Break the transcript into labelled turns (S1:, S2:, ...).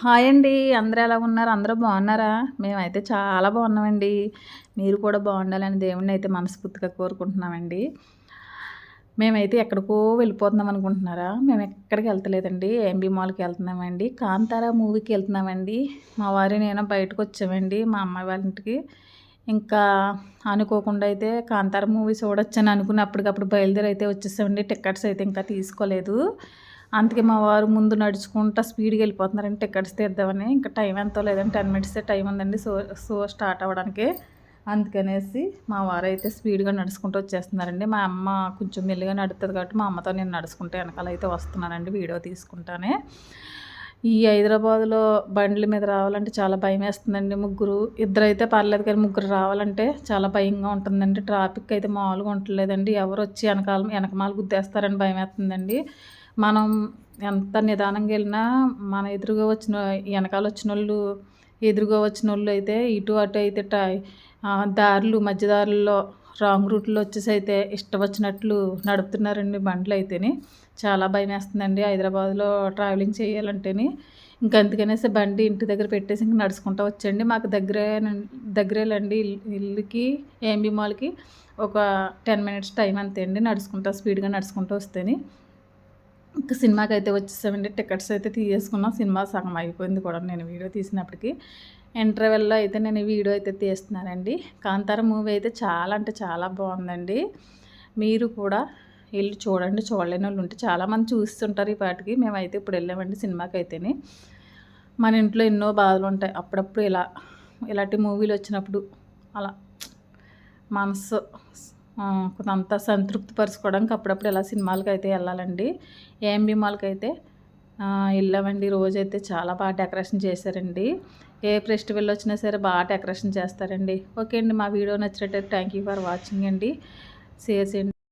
S1: Hi అండి. అందరూ ఎలా ఉన్నారు? అందరూ బాగున్నారా? మేమైతే చాలా బాగున్నామండి. మీరు కూడా బాగుండాలని దేవుడినైతే మనస్ఫూర్తిగా కోరుకుంటున్నామండి. మేమైతే ఎక్కడికో వెళ్ళిపోతున్నాం అనుకుంటున్నారా? మేము ఎక్కడికి వెళ్తలేదండి. ఏఎంబీ మాల్‌కి వెళ్తున్నామండి. కాంతార మూవీకి వెళ్తున్నామండి. మా వారు నేను బయటకొచ్చామండి మా అమ్మాయి వాళ్ళ ఇంటికి. ఇంకా అనుకోకుండా అయితే కాంతార మూవీ చూడొచ్చని అనుకుని అప్పటికప్పుడు బయలుదేరి అయితే వచ్చేసామండి. టికెట్స్ అయితే ఇంకా తీసుకోలేదు. అందుకే మా వారు ముందు నడుచుకుంటా స్పీడ్‌గా వెళ్ళిపోతున్నారండి టికెట్స్ తీద్దామని. ఇంకా టైం ఎంతో లేదండి 10 మినిట్సే టైం ఉందండి షో స్టార్ట్ అవ్వడానికి. అందుకనేసి మా వారైతే స్పీడ్‌గా నడుచుకుంటూ వచ్చేస్తున్నారండి. మా అమ్మ కొంచెం మెల్లిగా నడుత్తది కాబట్టి మా అమ్మతో నేను నడుచుకుంటూ వెనకాలైతే వస్తున్నానండి వీడియో తీసుకుంటానే. ఈ హైదరాబాద్‌లో బండ్ల మీద రావాలంటే చాలా భయమేస్తుందండి. ఇద్దరైతే పర్లేదు కానీ ముగ్గురు రావాలంటే చాలా భయంగా ఉంటుందండి. ట్రాఫిక్ అయితే మామూలుగా ఉండట్లేదండి. ఎవరొచ్చి వెనకమాల గుద్దేస్తారని భయమేస్తుందండి. మనం ఎంత నిదానంగా వెళ్ళినా మన ఎదురుగా వచ్చిన వెనకాల వచ్చినోళ్ళు ఎదురుగా వచ్చినోళ్ళు అయితే ఇటు అటు అయితే దారులు మధ్య దారుల్లో రాంగ్ రూట్లో వచ్చేసి అయితే ఇష్టం వచ్చినట్లు నడుపుతున్నారండి బండ్లు అయితేని. చాలా భయమేస్తుందండి హైదరాబాద్లో ట్రావెలింగ్ చేయాలంటేని. ఇంక అందుకనేసి బండి ఇంటి దగ్గర పెట్టేసి ఇంక నడుచుకుంటూ వచ్చండి. మాకు దగ్గరేలండి ఇల్లుకి ఏఎంబీ మాల్‌కి ఒక 10 మినిట్స్ టైం అంతే అండి. స్పీడ్‌గా నడుచుకుంటూ వస్తేని. ఇంకా సినిమాకైతే వచ్చేసామండి. టికెట్స్ అయితే తీసేసుకున్నాం. సినిమా సగం అయిపోయింది కూడా నేను వీడియో తీసినప్పటికి. ఇంటర్వెల్‌లో అయితే నేను ఈ వీడియో అయితే తీస్తున్నానండి. కాంతార మూవీ అయితే చాలా అంటే చాలా బాగుందండి. మీరు కూడా వెళ్ళి చూడండి. చూడలేనోళ్ళు ఉంటే చాలామంది చూస్తుంటారు ఈ పాటికి. మేమైతే ఇప్పుడు వెళ్ళామండి సినిమాకైతేని. మన ఇంట్లో ఎన్నో బాధలుంటాయి. అప్పుడప్పుడు ఇలాంటి మూవీలు వచ్చినప్పుడు అలా మనసు కొంతంతా సంతృప్తి పరుచుకోవడానికి అప్పుడప్పుడు ఇలా సినిమాలకైతే వెళ్ళాలండి. ఏఎంబీ మాల్‌కైతే వెళ్ళామండి. రోజైతే చాలా బాగా డెకరేషన్ చేశారండి. ఏ ఫెస్టివల్ వచ్చినా సరే బాగా డెకరేషన్ చేస్తారండి. ఓకే అండి. మా వీడియో నచ్చినట్టయితే థ్యాంక్ యూ ఫర్ వాచింగ్ అండి. షేర్ చేయండి.